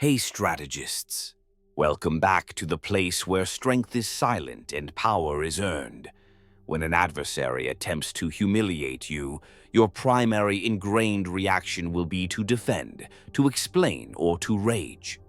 Hey strategists, welcome back to the place where strength is silent and power is earned. When an adversary attempts to humiliate you, your primary ingrained reaction will be to defend, to explain, or to rage.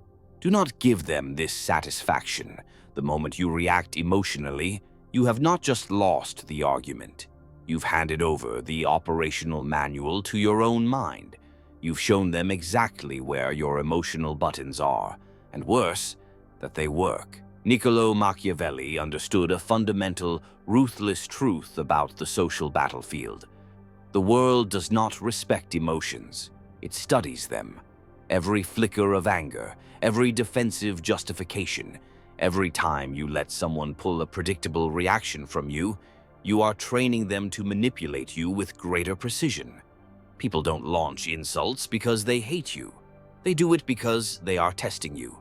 Do not give them this satisfaction. The moment you react emotionally, you have not just lost the argument. You've handed over the operational manual to your own mind. You've shown them exactly where your emotional buttons are, and worse, that they work. Niccolo Machiavelli understood a fundamental, ruthless truth about the social battlefield. The world does not respect emotions. It studies them. Every flicker of anger, every defensive justification, every time you let someone pull a predictable reaction from you, you are training them to manipulate you with greater precision. People don't launch insults because they hate you. They do it because they are testing you.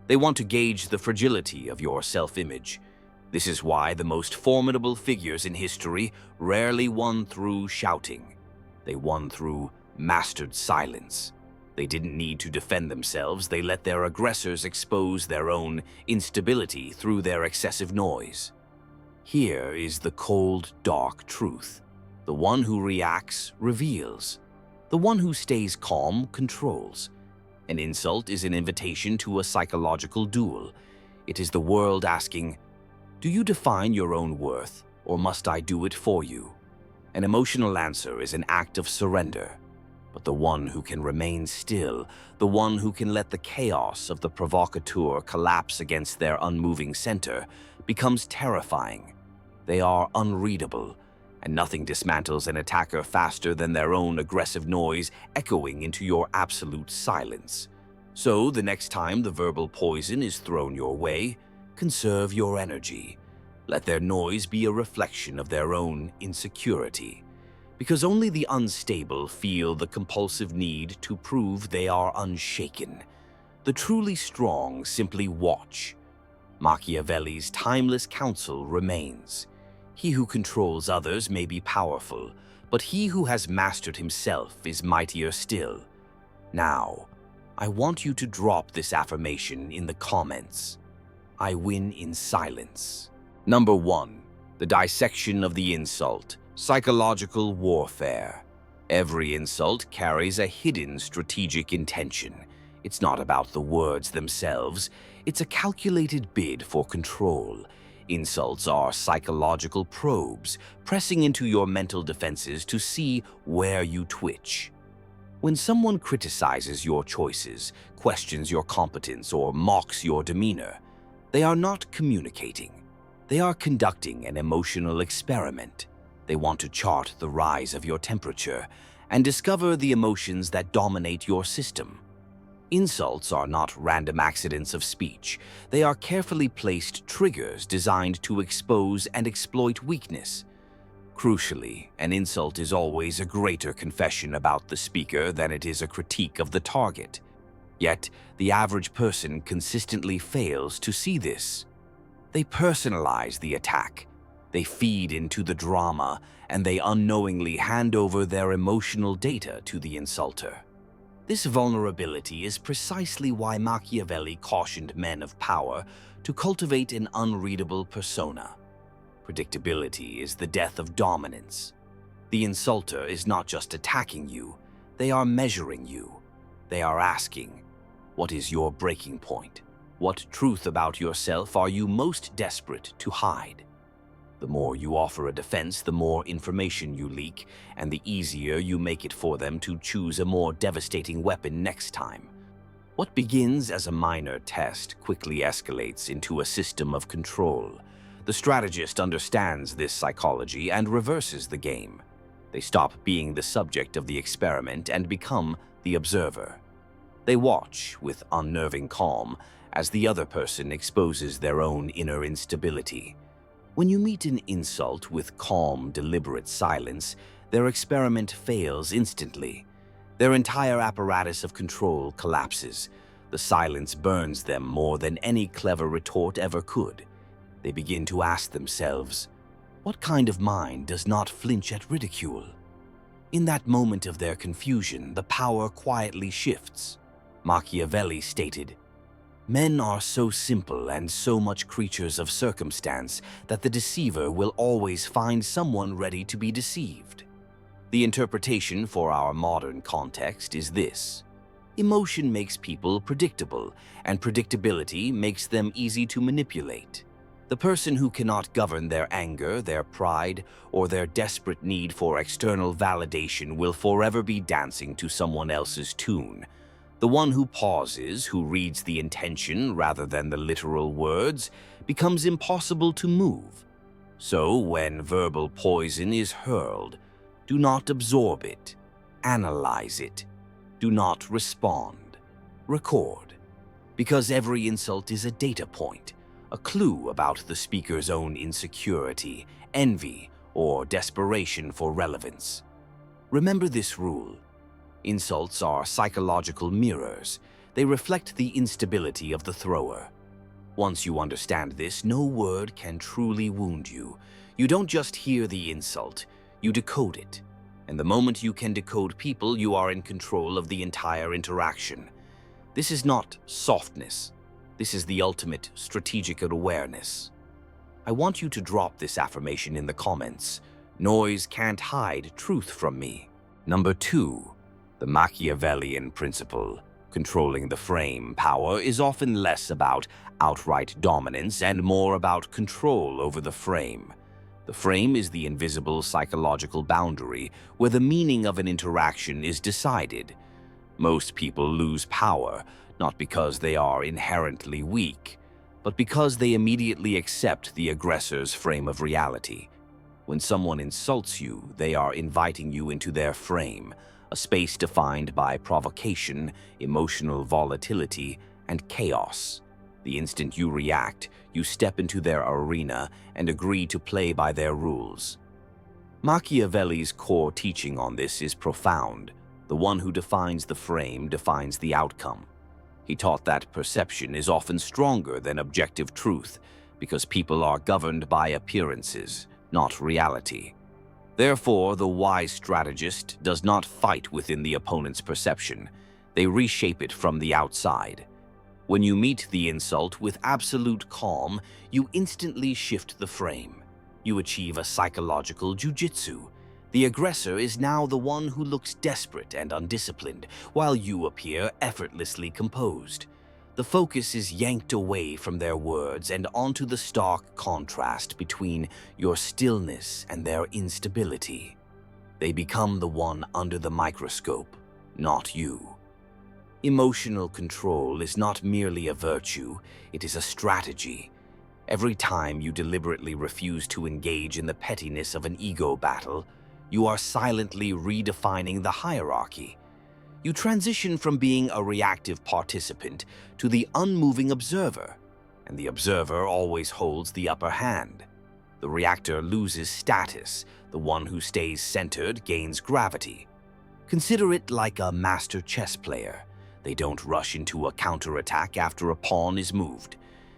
They want to gauge the fragility of your self-image. This is why the most formidable figures in history rarely won through shouting. They won through mastered silence. They didn't need to defend themselves. They let their aggressors expose their own instability through their excessive noise. Here is the cold, dark truth. The one who reacts reveals. The one who stays calm controls. An insult is an invitation to a psychological duel. It is the world asking, do you define your own worth, or must I do it for you? An emotional answer is an act of surrender. But the one who can remain still, the one who can let the chaos of the provocateur collapse against their unmoving center, becomes terrifying. They are unreadable, and nothing dismantles an attacker faster than their own aggressive noise echoing into your absolute silence. So, the next time the verbal poison is thrown your way, conserve your energy. Let their noise be a reflection of their own insecurity. Because only the unstable feel the compulsive need to prove they are unshaken. The truly strong simply watch. Machiavelli's timeless counsel remains. He who controls others may be powerful, but he who has mastered himself is mightier still. Now, I want you to drop this affirmation in the comments. I win in silence. Number 1. The dissection of the insult. Psychological warfare. Every insult carries a hidden strategic intention. It's not about the words themselves. It's a calculated bid for control. Insults are psychological probes, pressing into your mental defenses to see where you twitch. When someone criticizes your choices, questions your competence, or mocks your demeanor, they are not communicating. They are conducting an emotional experiment. They want to chart the rise of your temperature and discover the emotions that dominate your system. Insults are not random accidents of speech. They are carefully placed triggers designed to expose and exploit weakness. Crucially, an insult is always a greater confession about the speaker than it is a critique of the target. Yet, the average person consistently fails to see this. They personalize the attack. They feed into the drama, and they unknowingly hand over their emotional data to the insulter. This vulnerability is precisely why Machiavelli cautioned men of power to cultivate an unreadable persona. Predictability is the death of dominance. The insulter is not just attacking you, they are measuring you. They are asking, what is your breaking point? What truth about yourself are you most desperate to hide? The more you offer a defense, the more information you leak, and the easier you make it for them to choose a more devastating weapon next time. What begins as a minor test quickly escalates into a system of control. The strategist understands this psychology and reverses the game. They stop being the subject of the experiment and become the observer. They watch with unnerving calm as the other person exposes their own inner instability. When you meet an insult with calm, deliberate silence, their experiment fails instantly. Their entire apparatus of control collapses. The silence burns them more than any clever retort ever could. They begin to ask themselves, what kind of mind does not flinch at ridicule? In that moment of their confusion, the power quietly shifts. Machiavelli stated, Men are so simple and so much creatures of circumstance that the deceiver will always find someone ready to be deceived. The interpretation for our modern context is this: emotion makes people predictable, and predictability makes them easy to manipulate. The person who cannot govern their anger, their pride, or their desperate need for external validation will forever be dancing to someone else's tune. The one who pauses, who reads the intention rather than the literal words, becomes impossible to move. So, when verbal poison is hurled, do not absorb it. Analyze it. Do not respond. Record. Because every insult is a data point, a clue about the speaker's own insecurity, envy, or desperation for relevance. Remember this rule. Insults are psychological mirrors. They reflect the instability of the thrower. Once you understand this, no word can truly wound you. You don't just hear the insult, you decode it. And the moment you can decode people, you are in control of the entire interaction. This is not softness. This is the ultimate strategic awareness. I want you to drop this affirmation in the comments. Noise can't hide truth from me. Number 2. The Machiavellian principle. Controlling the frame power is often less about outright dominance and more about control over the frame. The frame is the invisible psychological boundary where the meaning of an interaction is decided. Most people lose power, not because they are inherently weak, but because they immediately accept the aggressor's frame of reality. When someone insults you, they are inviting you into their frame, a space defined by provocation, emotional volatility, and chaos. The instant you react, you step into their arena and agree to play by their rules. Machiavelli's core teaching on this is profound. The one who defines the frame defines the outcome. He taught that perception is often stronger than objective truth because people are governed by appearances, not reality. Therefore, the wise strategist does not fight within the opponent's perception. They reshape it from the outside. When you meet the insult with absolute calm, you instantly shift the frame. You achieve a psychological jujitsu. The aggressor is now the one who looks desperate and undisciplined, while you appear effortlessly composed. The focus is yanked away from their words and onto the stark contrast between your stillness and their instability. They become the one under the microscope, not you. Emotional control is not merely a virtue, it is a strategy. Every time you deliberately refuse to engage in the pettiness of an ego battle, you are silently redefining the hierarchy. You transition from being a reactive participant to the unmoving observer, and the observer always holds the upper hand. The reactor loses status, the one who stays centered gains gravity. Consider it like a master chess player. They don't rush into a counterattack after a pawn is moved.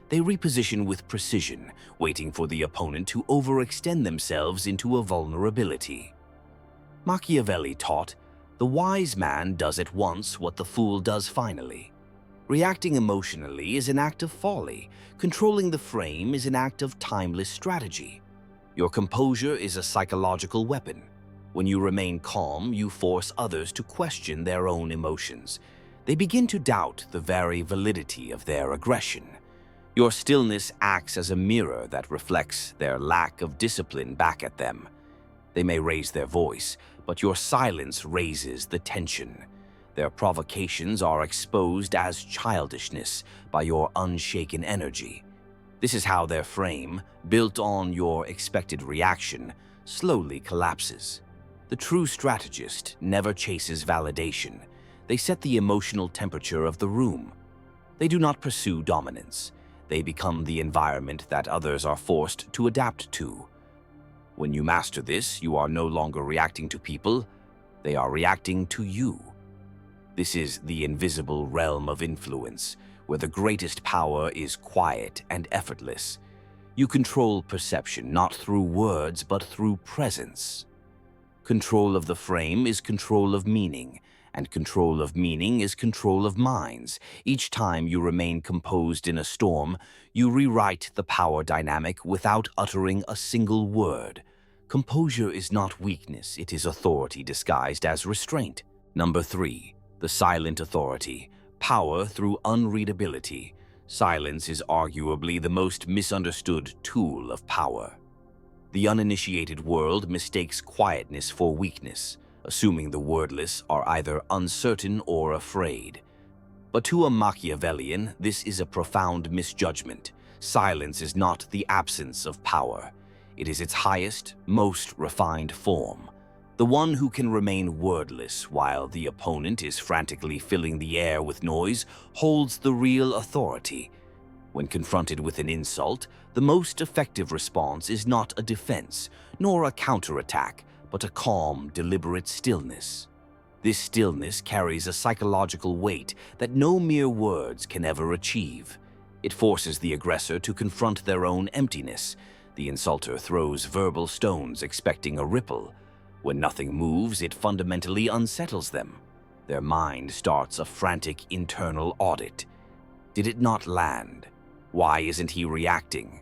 They reposition with precision, waiting for the opponent to overextend themselves into a vulnerability. Machiavelli taught, the wise man does at once what the fool does finally. Reacting emotionally is an act of folly. Controlling the frame is an act of timeless strategy. Your composure is a psychological weapon. When you remain calm, you force others to question their own emotions. They begin to doubt the very validity of their aggression. Your stillness acts as a mirror that reflects their lack of discipline back at them. They may raise their voice, but your silence raises the tension. Their provocations are exposed as childishness by your unshaken energy. This is how their frame, built on your expected reaction, slowly collapses. The true strategist never chases validation. They set the emotional temperature of the room. They do not pursue dominance. They become the environment that others are forced to adapt to. When you master this, you are no longer reacting to people, they are reacting to you. This is the invisible realm of influence, where the greatest power is quiet and effortless. You control perception not through words, but through presence. Control of the frame is control of meaning, and control of meaning is control of minds. Each time you remain composed in a storm, you rewrite the power dynamic without uttering a single word. Composure is not weakness, it is authority disguised as restraint. Number 3. The silent authority. Power through unreadability. Silence is arguably the most misunderstood tool of power. The uninitiated world mistakes quietness for weakness, assuming the wordless are either uncertain or afraid. But to a Machiavellian, this is a profound misjudgment. Silence is not the absence of power. It is its highest, most refined form. The one who can remain wordless while the opponent is frantically filling the air with noise holds the real authority. When confronted with an insult, the most effective response is not a defense, nor a counterattack, but a calm, deliberate stillness. This stillness carries a psychological weight that no mere words can ever achieve. It forces the aggressor to confront their own emptiness. The insulter throws verbal stones expecting a ripple. When nothing moves, it fundamentally unsettles them. Their mind starts a frantic internal audit. Did it not land? Why isn't he reacting?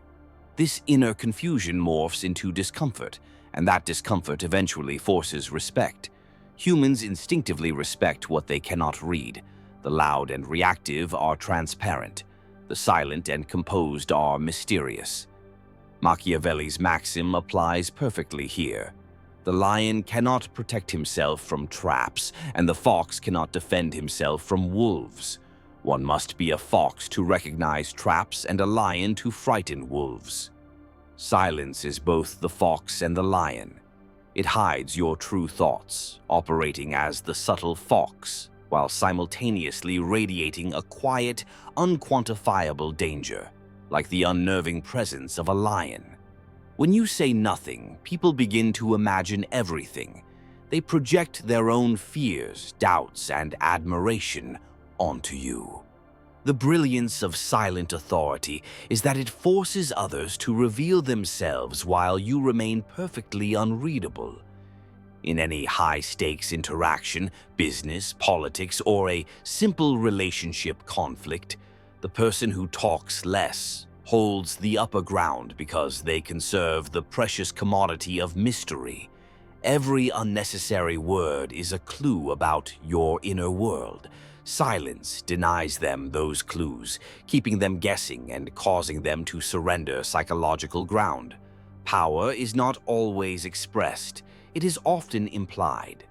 This inner confusion morphs into discomfort, and that discomfort eventually forces respect. Humans instinctively respect what they cannot read. The loud and reactive are transparent. The silent and composed are mysterious. Machiavelli's maxim applies perfectly here. The lion cannot protect himself from traps, and the fox cannot defend himself from wolves. One must be a fox to recognize traps and a lion to frighten wolves. Silence is both the fox and the lion. It hides your true thoughts, operating as the subtle fox, while simultaneously radiating a quiet, unquantifiable danger, like the unnerving presence of a lion. When you say nothing, people begin to imagine everything. They project their own fears, doubts, and admiration onto you. The brilliance of silent authority is that it forces others to reveal themselves while you remain perfectly unreadable. In any high-stakes interaction, business, politics, or a simple relationship conflict, the person who talks less holds the upper ground because they conserve the precious commodity of mystery. Every unnecessary word is a clue about your inner world. Silence denies them those clues, keeping them guessing and causing them to surrender psychological ground. Power is not always expressed, it is often implied.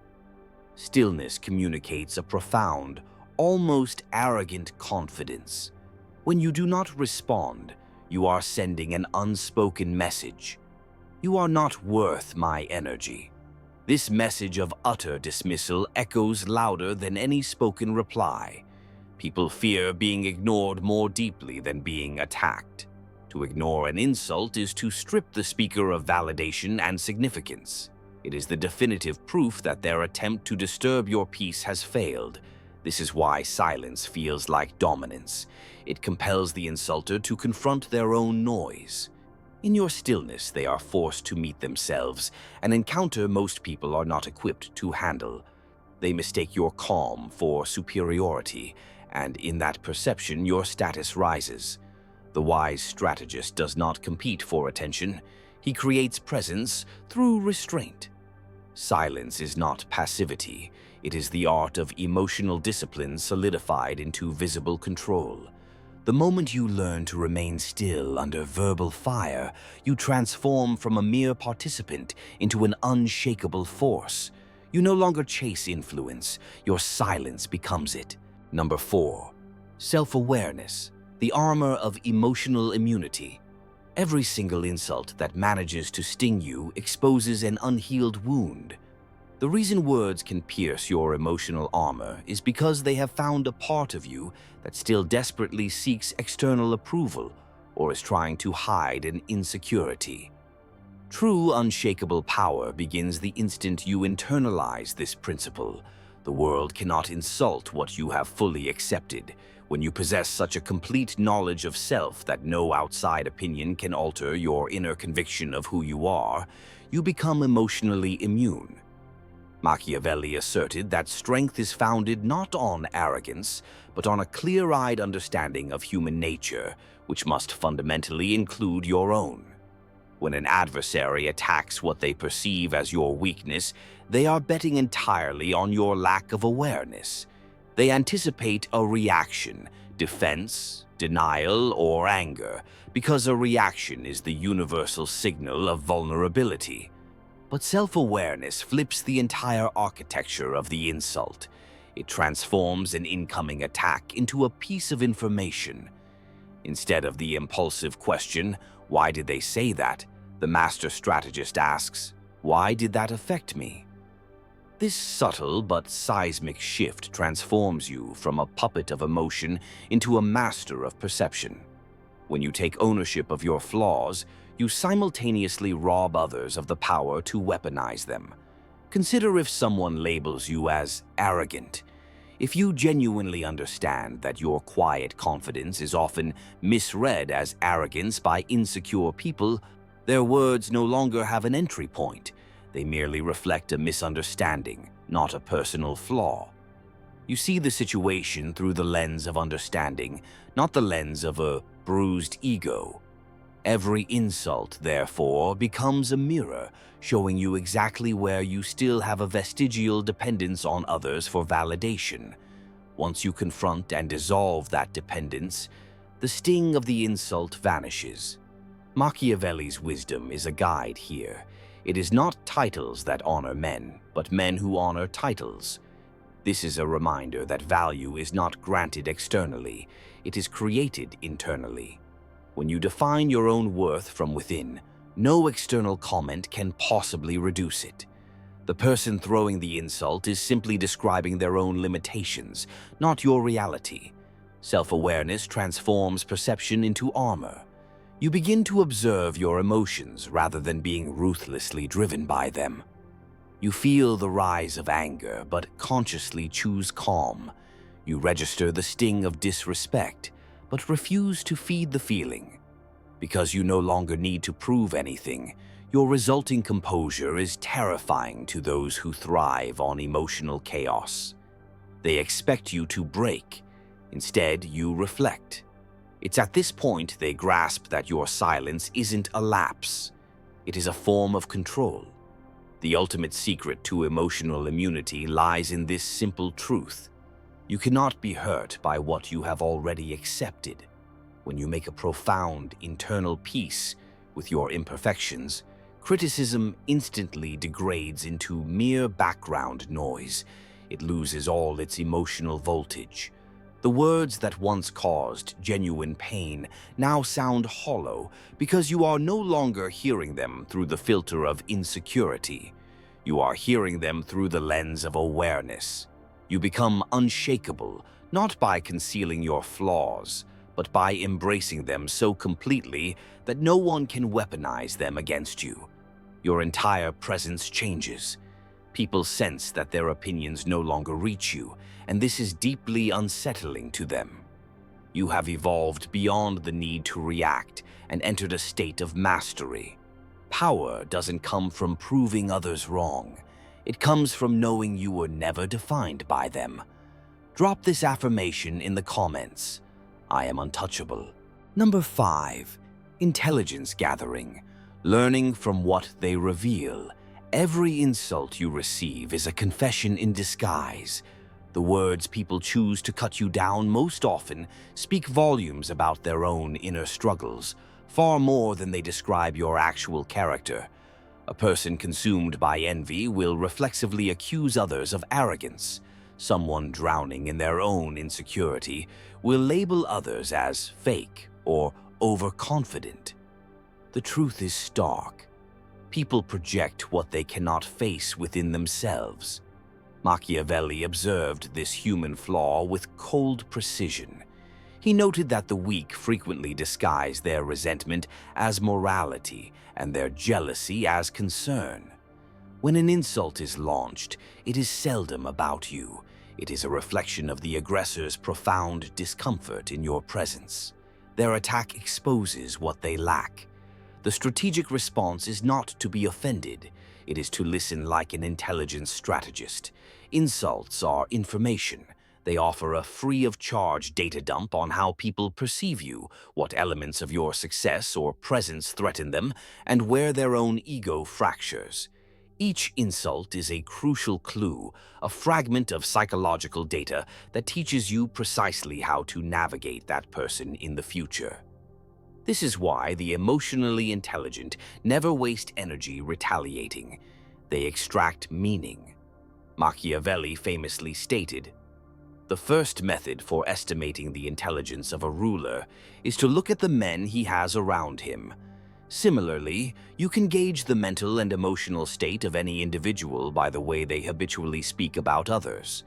Stillness communicates a profound, almost arrogant confidence. When you do not respond, you are sending an unspoken message. You are not worth my energy. This message of utter dismissal echoes louder than any spoken reply. People fear being ignored more deeply than being attacked. To ignore an insult is to strip the speaker of validation and significance. It is the definitive proof that their attempt to disturb your peace has failed. This is why silence feels like dominance. It compels the insulter to confront their own noise. In your stillness, they are forced to meet themselves, an encounter most people are not equipped to handle. They mistake your calm for superiority, and in that perception, your status rises. The wise strategist does not compete for attention. He creates presence through restraint. Silence is not passivity. It is the art of emotional discipline solidified into visible control. The moment you learn to remain still under verbal fire, you transform from a mere participant into an unshakable force. You no longer chase influence, your silence becomes it. Number 4. Self-awareness, the armor of emotional immunity. Every single insult that manages to sting you exposes an unhealed wound. The reason words can pierce your emotional armor is because they have found a part of you that still desperately seeks external approval or is trying to hide an insecurity. True unshakable power begins the instant you internalize this principle. The world cannot insult what you have fully accepted. When you possess such a complete knowledge of self that no outside opinion can alter your inner conviction of who you are, you become emotionally immune. Machiavelli asserted that strength is founded not on arrogance, but on a clear-eyed understanding of human nature, which must fundamentally include your own. When an adversary attacks what they perceive as your weakness, they are betting entirely on your lack of awareness. They anticipate a reaction, defense, denial, or anger, because a reaction is the universal signal of vulnerability. But self-awareness flips the entire architecture of the insult. It transforms an incoming attack into a piece of information. Instead of the impulsive question, "Why did they say that?" the master strategist asks, "Why did that affect me?" This subtle but seismic shift transforms you from a puppet of emotion into a master of perception. When you take ownership of your flaws, you simultaneously rob others of the power to weaponize them. Consider if someone labels you as arrogant. If you genuinely understand that your quiet confidence is often misread as arrogance by insecure people, their words no longer have an entry point. They merely reflect a misunderstanding, not a personal flaw. You see the situation through the lens of understanding, not the lens of a bruised ego. Every insult, therefore, becomes a mirror, showing you exactly where you still have a vestigial dependence on others for validation. Once you confront and dissolve that dependence, the sting of the insult vanishes. Machiavelli's wisdom is a guide here. It is not titles that honor men, but men who honor titles. This is a reminder that value is not granted externally, it is created internally. When you define your own worth from within, no external comment can possibly reduce it. The person throwing the insult is simply describing their own limitations, not your reality. Self-awareness transforms perception into armor. You begin to observe your emotions rather than being ruthlessly driven by them. You feel the rise of anger, but consciously choose calm. You register the sting of disrespect, but refuse to feed the feeling. Because you no longer need to prove anything, your resulting composure is terrifying to those who thrive on emotional chaos. They expect you to break. Instead, you reflect. It's at this point they grasp that your silence isn't a lapse. It is a form of control. The ultimate secret to emotional immunity lies in this simple truth. You cannot be hurt by what you have already accepted. When you make a profound internal peace with your imperfections, criticism instantly degrades into mere background noise. It loses all its emotional voltage. The words that once caused genuine pain now sound hollow because you are no longer hearing them through the filter of insecurity. You are hearing them through the lens of awareness. You become unshakable, not by concealing your flaws, but by embracing them so completely that no one can weaponize them against you. Your entire presence changes. People sense that their opinions no longer reach you, and this is deeply unsettling to them. You have evolved beyond the need to react and entered a state of mastery. Power doesn't come from proving others wrong. It comes from knowing you were never defined by them. Drop this affirmation in the comments. I am untouchable. Number 5. Intelligence gathering. Learning from what they reveal. Every insult you receive is a confession in disguise. The words people choose to cut you down most often speak volumes about their own inner struggles, far more than they describe your actual character. A person consumed by envy will reflexively accuse others of arrogance. Someone drowning in their own insecurity will label others as fake or overconfident. The truth is stark. People project what they cannot face within themselves. Machiavelli observed this human flaw with cold precision. He noted that the weak frequently disguise their resentment as morality and their jealousy as concern. When an insult is launched, it is seldom about you. It is a reflection of the aggressor's profound discomfort in your presence. Their attack exposes what they lack. The strategic response is not to be offended. It is to listen like an intelligence strategist. Insults are information. They offer a free-of-charge data dump on how people perceive you, what elements of your success or presence threaten them, and where their own ego fractures. Each insult is a crucial clue, a fragment of psychological data that teaches you precisely how to navigate that person in the future. This is why the emotionally intelligent never waste energy retaliating. They extract meaning. Machiavelli famously stated, "The first method for estimating the intelligence of a ruler is to look at the men he has around him." Similarly, you can gauge the mental and emotional state of any individual by the way they habitually speak about others.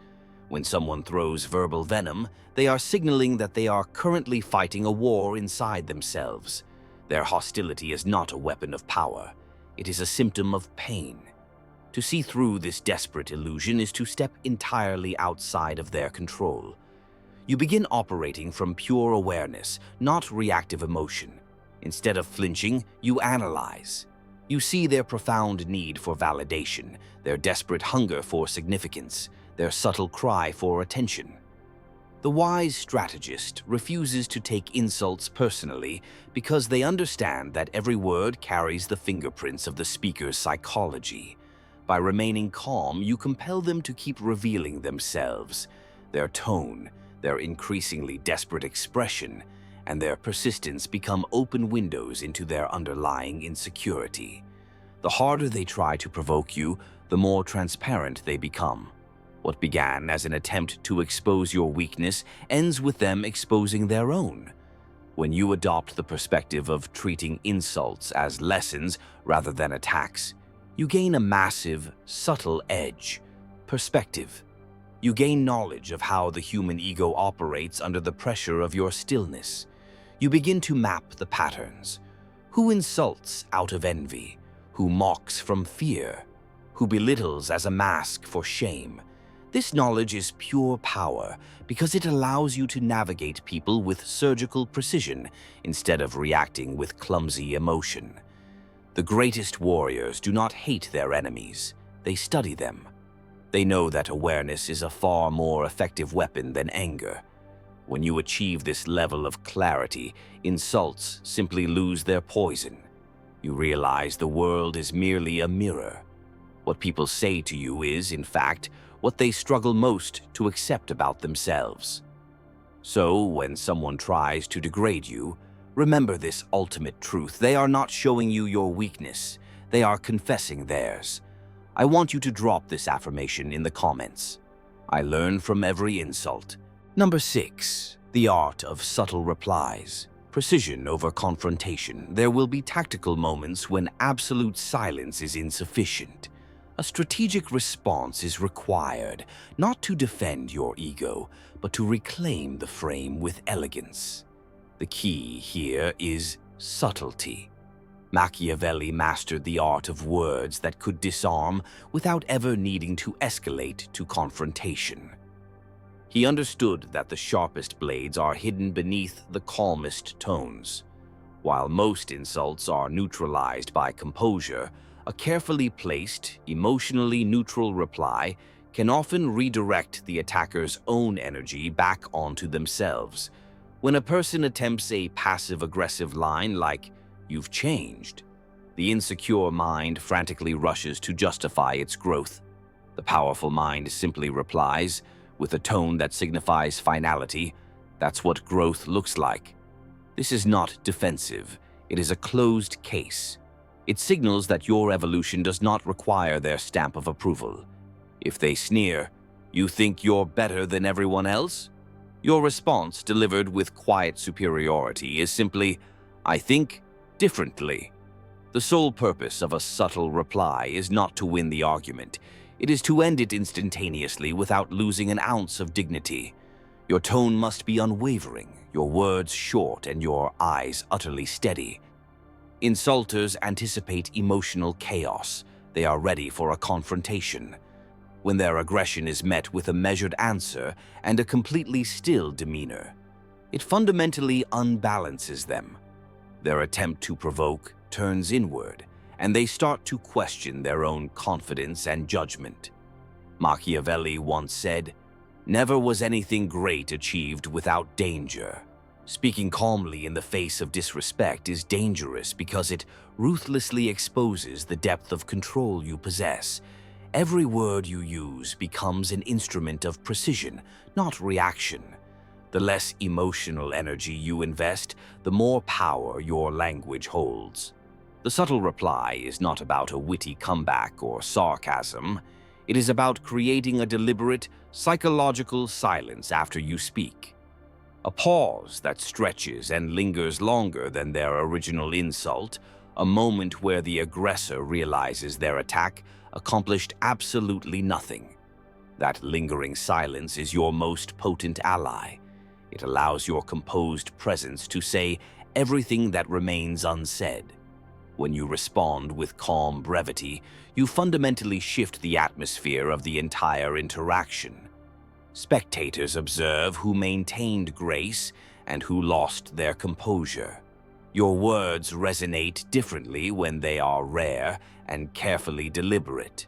When someone throws verbal venom, they are signaling that they are currently fighting a war inside themselves. Their hostility is not a weapon of power. It is a symptom of pain. To see through this desperate illusion is to step entirely outside of their control. You begin operating from pure awareness, not reactive emotion. Instead of flinching, you analyze. You see their profound need for validation, their desperate hunger for significance, their subtle cry for attention. The wise strategist refuses to take insults personally because they understand that every word carries the fingerprints of the speaker's psychology. By remaining calm, you compel them to keep revealing themselves, their tone, their increasingly desperate expression, and their persistence become open windows into their underlying insecurity. The harder they try to provoke you, the more transparent they become. What began as an attempt to expose your weakness ends with them exposing their own. When you adopt the perspective of treating insults as lessons rather than attacks, you gain a massive, subtle edge, perspective. You gain knowledge of how the human ego operates under the pressure of your stillness. You begin to map the patterns. Who insults out of envy? Who mocks from fear? Who belittles as a mask for shame? This knowledge is pure power because it allows you to navigate people with surgical precision instead of reacting with clumsy emotion. The greatest warriors do not hate their enemies, they study them. They know that awareness is a far more effective weapon than anger. When you achieve this level of clarity, insults simply lose their poison. You realize the world is merely a mirror. What people say to you is, in fact, what they struggle most to accept about themselves. So, when someone tries to degrade you, remember this ultimate truth. They are not showing you your weakness. They are confessing theirs. I want you to drop this affirmation in the comments. I learn from every insult. Number 6. The art of subtle replies. Precision over confrontation. There will be tactical moments when absolute silence is insufficient. A strategic response is required, not to defend your ego, but to reclaim the frame with elegance. The key here is subtlety. Machiavelli mastered the art of words that could disarm without ever needing to escalate to confrontation. He understood that the sharpest blades are hidden beneath the calmest tones. While most insults are neutralized by composure, a carefully placed, emotionally neutral reply can often redirect the attacker's own energy back onto themselves. When a person attempts a passive-aggressive line like, "You've changed," the insecure mind frantically rushes to justify its growth. The powerful mind simply replies, with a tone that signifies finality, "That's what growth looks like." This is not defensive. It is a closed case. It signals that your evolution does not require their stamp of approval. If they sneer, "You think you're better than everyone else?" Your response, delivered with quiet superiority, is simply, "I think differently." The sole purpose of a subtle reply is not to win the argument. It is to end it instantaneously without losing an ounce of dignity. Your tone must be unwavering, your words short, and your eyes utterly steady. Insulters anticipate emotional chaos. They are ready for a confrontation. When their aggression is met with a measured answer and a completely still demeanor, it fundamentally unbalances them. Their attempt to provoke turns inward, and they start to question their own confidence and judgment. Machiavelli once said, "Never was anything great achieved without danger." Speaking calmly in the face of disrespect is dangerous because it ruthlessly exposes the depth of control you possess. Every word you use becomes an instrument of precision, not reaction. The less emotional energy you invest, the more power your language holds. The subtle reply is not about a witty comeback or sarcasm. It is about creating a deliberate, psychological silence after you speak. A pause that stretches and lingers longer than their original insult, a moment where the aggressor realizes their attack accomplished absolutely nothing. That lingering silence is your most potent ally. It allows your composed presence to say everything that remains unsaid. When you respond with calm brevity, you fundamentally shift the atmosphere of the entire interaction. Spectators observe who maintained grace and who lost their composure. Your words resonate differently when they are rare and carefully deliberate.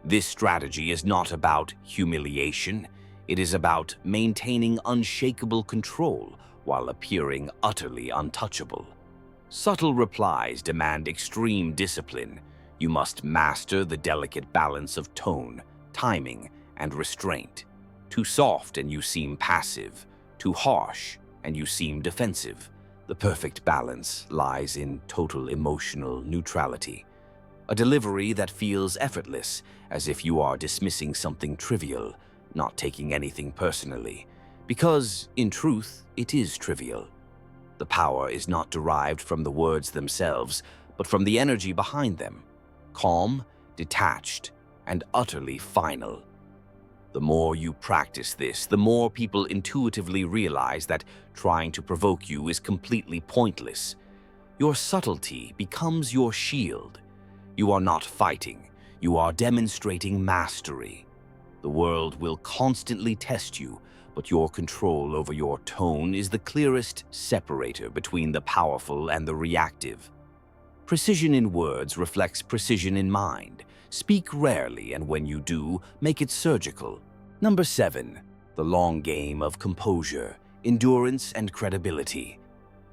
This strategy is not about humiliation. It is about maintaining unshakable control while appearing utterly untouchable. Subtle replies demand extreme discipline. You must master the delicate balance of tone, timing, and restraint. Too soft and you seem passive. Too harsh and you seem defensive. The perfect balance lies in total emotional neutrality. A delivery that feels effortless, as if you are dismissing something trivial, not taking anything personally. Because, in truth, it is trivial. The power is not derived from the words themselves, but from the energy behind them. Calm, detached, and utterly final. The more you practice this, the more people intuitively realize that trying to provoke you is completely pointless. Your subtlety becomes your shield. You are not fighting, you are demonstrating mastery. The world will constantly test you, but your control over your tone is the clearest separator between the powerful and the reactive. Precision in words reflects precision in mind. Speak rarely, and when you do, make it surgical. Number 7. The long game of composure, endurance, and credibility.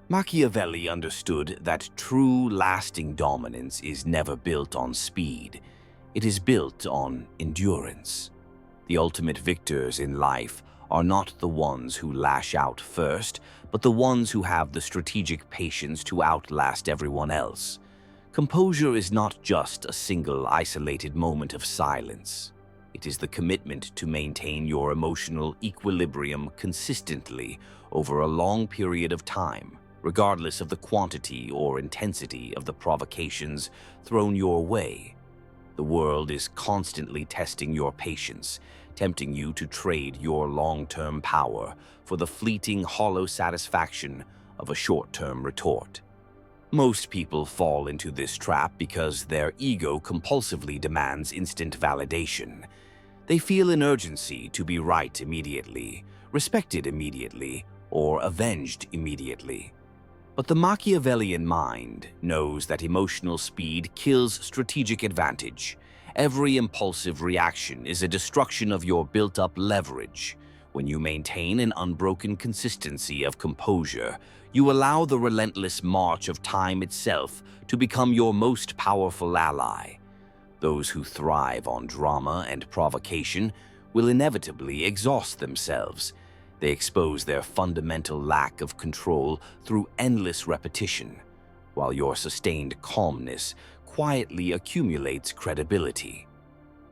Machiavelli understood that true, lasting dominance is never built on speed. It is built on endurance. The ultimate victors in life are not the ones who lash out first, but the ones who have the strategic patience to outlast everyone else. Composure is not just a single, isolated moment of silence. It is the commitment to maintain your emotional equilibrium consistently over a long period of time, regardless of the quantity or intensity of the provocations thrown your way. The world is constantly testing your patience, tempting you to trade your long-term power for the fleeting, hollow satisfaction of a short-term retort. Most people fall into this trap because their ego compulsively demands instant validation. They feel an urgency to be right immediately, respected immediately, or avenged immediately. But the Machiavellian mind knows that emotional speed kills strategic advantage. Every impulsive reaction is a destruction of your built-up leverage. When you maintain an unbroken consistency of composure, you allow the relentless march of time itself to become your most powerful ally. Those who thrive on drama and provocation will inevitably exhaust themselves. They expose their fundamental lack of control through endless repetition, while your sustained calmness quietly accumulates credibility.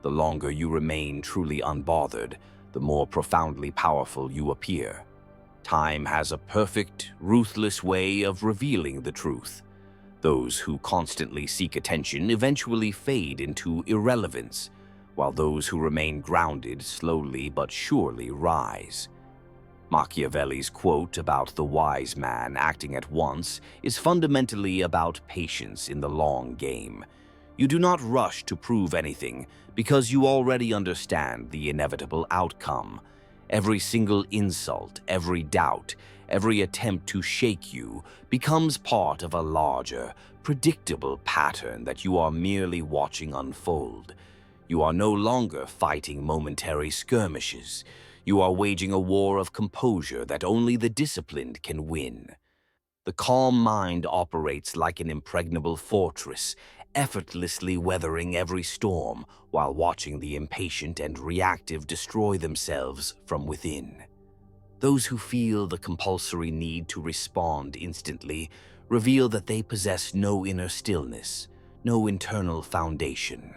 The longer you remain truly unbothered, the more profoundly powerful you appear. Time has a perfect, ruthless way of revealing the truth. Those who constantly seek attention eventually fade into irrelevance, while those who remain grounded slowly but surely rise. Machiavelli's quote about the wise man acting at once is fundamentally about patience in the long game. You do not rush to prove anything because you already understand the inevitable outcome. Every single insult, every doubt, Every attempt to shake you becomes part of a larger, predictable pattern that you are merely watching unfold. You are no longer fighting momentary skirmishes. You are waging a war of composure that only the disciplined can win. The calm mind operates like an impregnable fortress, effortlessly weathering every storm while watching the impatient and reactive destroy themselves from within. Those who feel the compulsory need to respond instantly reveal that they possess no inner stillness, no internal foundation.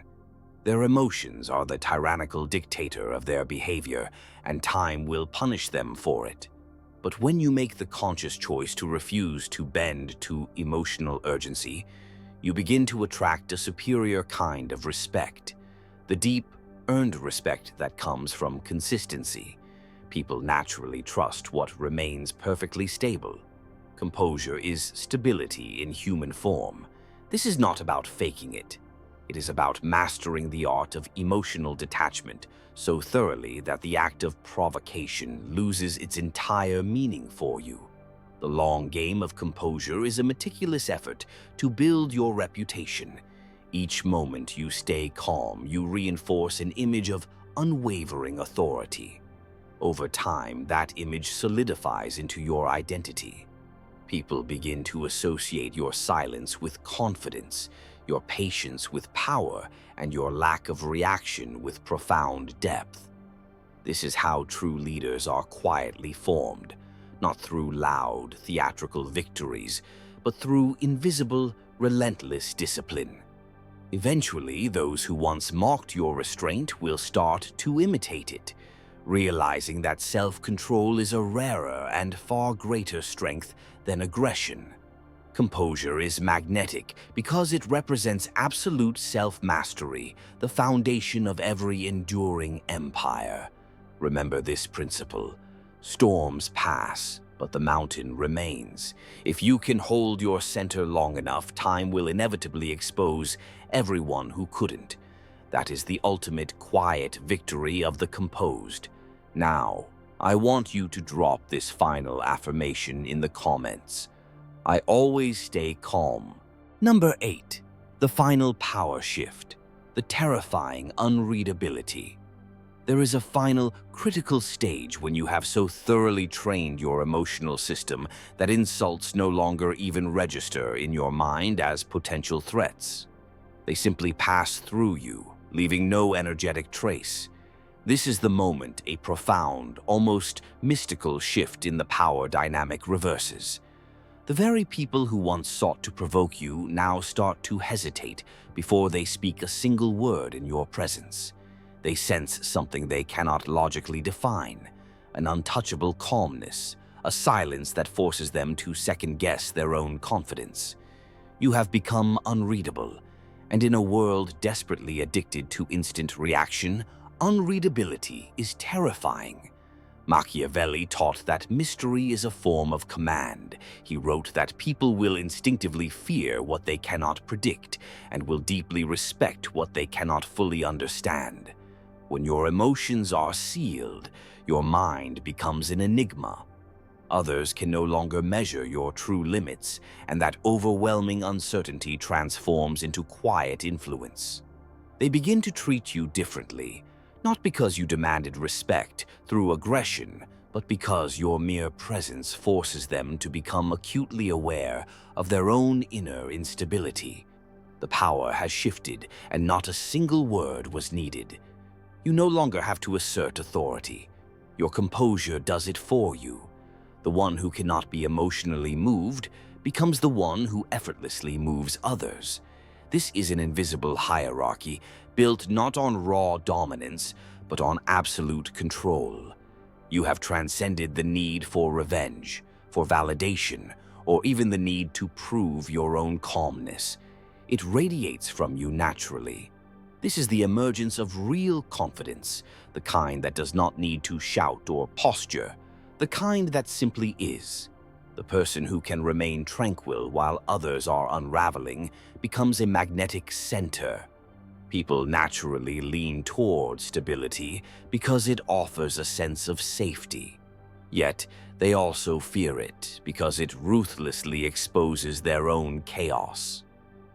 Their emotions are the tyrannical dictator of their behavior, and time will punish them for it. But when you make the conscious choice to refuse to bend to emotional urgency, you begin to attract a superior kind of respect, the deep, earned respect that comes from consistency. People naturally trust what remains perfectly stable. Composure is stability in human form. This is not about faking it. It is about mastering the art of emotional detachment so thoroughly that the act of provocation loses its entire meaning for you. The long game of composure is a meticulous effort to build your reputation. Each moment you stay calm, you reinforce an image of unwavering authority. Over time, that image solidifies into your identity. People begin to associate your silence with confidence, your patience with power, and your lack of reaction with profound depth. This is how true leaders are quietly formed, not through loud, theatrical victories, but through invisible, relentless discipline. Eventually, those who once mocked your restraint will start to imitate it, realizing that self-control is a rarer and far greater strength than aggression. Composure is magnetic because it represents absolute self-mastery, the foundation of every enduring empire. Remember this principle: storms pass, but the mountain remains. If you can hold your center long enough, time will inevitably expose everyone who couldn't. That is the ultimate quiet victory of the composed. Now, I want you to drop this final affirmation in the comments. I always stay calm. Number 8. The final power shift. The terrifying unreadability. There is a final, critical stage when you have so thoroughly trained your emotional system that insults no longer even register in your mind as potential threats. They simply pass through you, leaving no energetic trace. This is the moment a profound, almost mystical shift in the power dynamic reverses. The very people who once sought to provoke you now start to hesitate before they speak a single word in your presence. They sense something they cannot logically define, an untouchable calmness, a silence that forces them to second-guess their own confidence. You have become unreadable, and in a world desperately addicted to instant reaction, unreadability is terrifying. Machiavelli taught that mystery is a form of command. He wrote that people will instinctively fear what they cannot predict and will deeply respect what they cannot fully understand. When your emotions are sealed, your mind becomes an enigma. Others can no longer measure your true limits, and that overwhelming uncertainty transforms into quiet influence. They begin to treat you differently, not because you demanded respect through aggression, but because your mere presence forces them to become acutely aware of their own inner instability. The power has shifted, and not a single word was needed. You no longer have to assert authority. Your composure does it for you. The one who cannot be emotionally moved becomes the one who effortlessly moves others. This is an invisible hierarchy built not on raw dominance, but on absolute control. You have transcended the need for revenge, for validation, or even the need to prove your own calmness. It radiates from you naturally. This is the emergence of real confidence, the kind that does not need to shout or posture, the kind that simply is. The person who can remain tranquil while others are unraveling becomes a magnetic center. People naturally lean toward stability because it offers a sense of safety. Yet, they also fear it because it ruthlessly exposes their own chaos.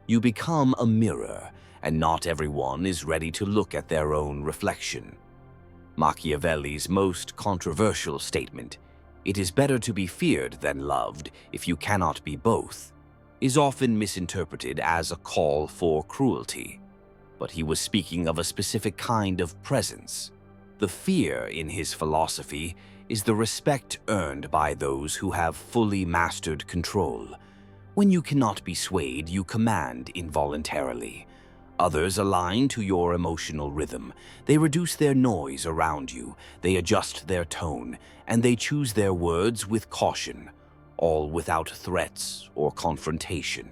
You become a mirror, and not everyone is ready to look at their own reflection. Machiavelli's most controversial statement, "It is better to be feared than loved if you cannot be both," is often misinterpreted as a call for cruelty. But he was speaking of a specific kind of presence. The fear in his philosophy is the respect earned by those who have fully mastered control. When you cannot be swayed, you command involuntarily. Others align to your emotional rhythm. They reduce their noise around you, they adjust their tone, and they choose their words with caution, all without threats or confrontation.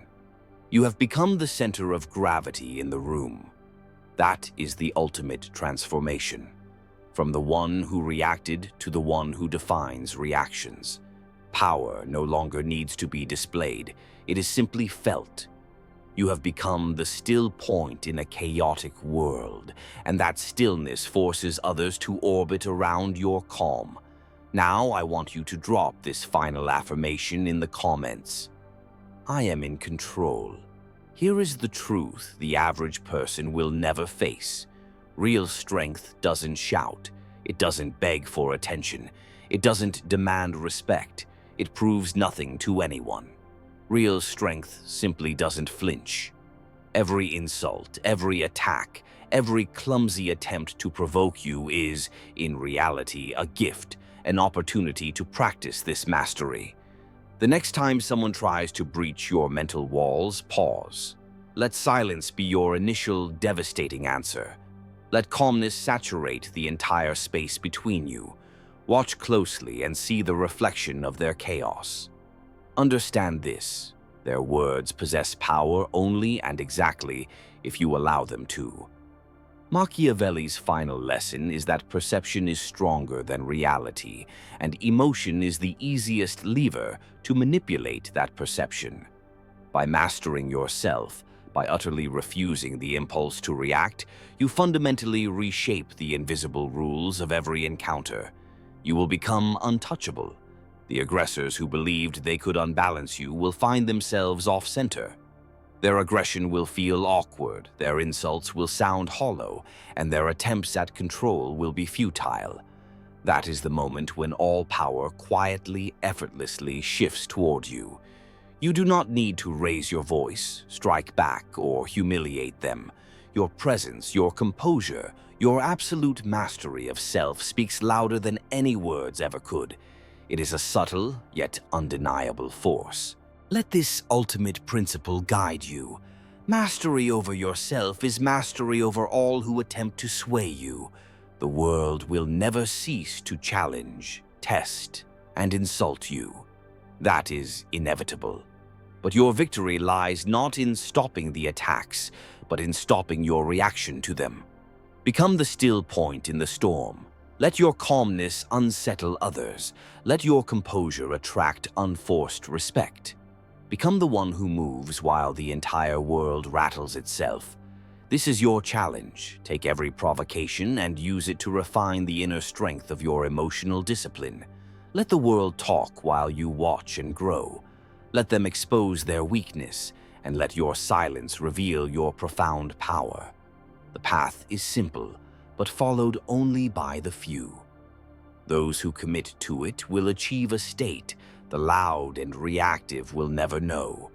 You have become the center of gravity in the room. That is the ultimate transformation. From the one who reacted to the one who defines reactions. Power no longer needs to be displayed. It is simply felt. You have become the still point in a chaotic world, and that stillness forces others to orbit around your calm. Now I want you to drop this final affirmation in the comments. I am in control. Here is the truth the average person will never face. Real strength doesn't shout. It doesn't beg for attention. It doesn't demand respect. It proves nothing to anyone. Real strength simply doesn't flinch. Every insult, every attack, every clumsy attempt to provoke you is, in reality, a gift, an opportunity to practice this mastery. The next time someone tries to breach your mental walls, pause. Let silence be your initial devastating answer. Let calmness saturate the entire space between you. Watch closely and see the reflection of their chaos. Understand this: their words possess power only and exactly if you allow them to. Machiavelli's final lesson is that perception is stronger than reality, and emotion is the easiest lever to manipulate that perception. By mastering yourself, by utterly refusing the impulse to react, you fundamentally reshape the invisible rules of every encounter. You will become untouchable. The aggressors who believed they could unbalance you will find themselves off-center. Their aggression will feel awkward, their insults will sound hollow, and their attempts at control will be futile. That is the moment when all power quietly, effortlessly shifts toward you. You do not need to raise your voice, strike back, or humiliate them. Your presence, your composure, your absolute mastery of self speaks louder than any words ever could. It is a subtle, yet undeniable force. Let this ultimate principle guide you. Mastery over yourself is mastery over all who attempt to sway you. The world will never cease to challenge, test, and insult you. That is inevitable. But your victory lies not in stopping the attacks, but in stopping your reaction to them. Become the still point in the storm. Let your calmness unsettle others. Let your composure attract unforced respect. Become the one who moves while the entire world rattles itself. This is your challenge. Take every provocation and use it to refine the inner strength of your emotional discipline. Let the world talk while you watch and grow. Let them expose their weakness, and let your silence reveal your profound power. The path is simple, but followed only by the few. Those who commit to it will achieve a state the loud and reactive will never know.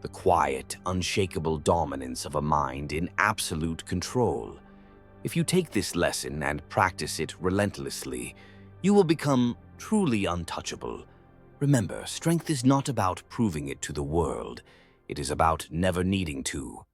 The quiet, unshakable dominance of a mind in absolute control. If you take this lesson and practice it relentlessly, you will become truly untouchable. Remember, strength is not about proving it to the world. It is about never needing to.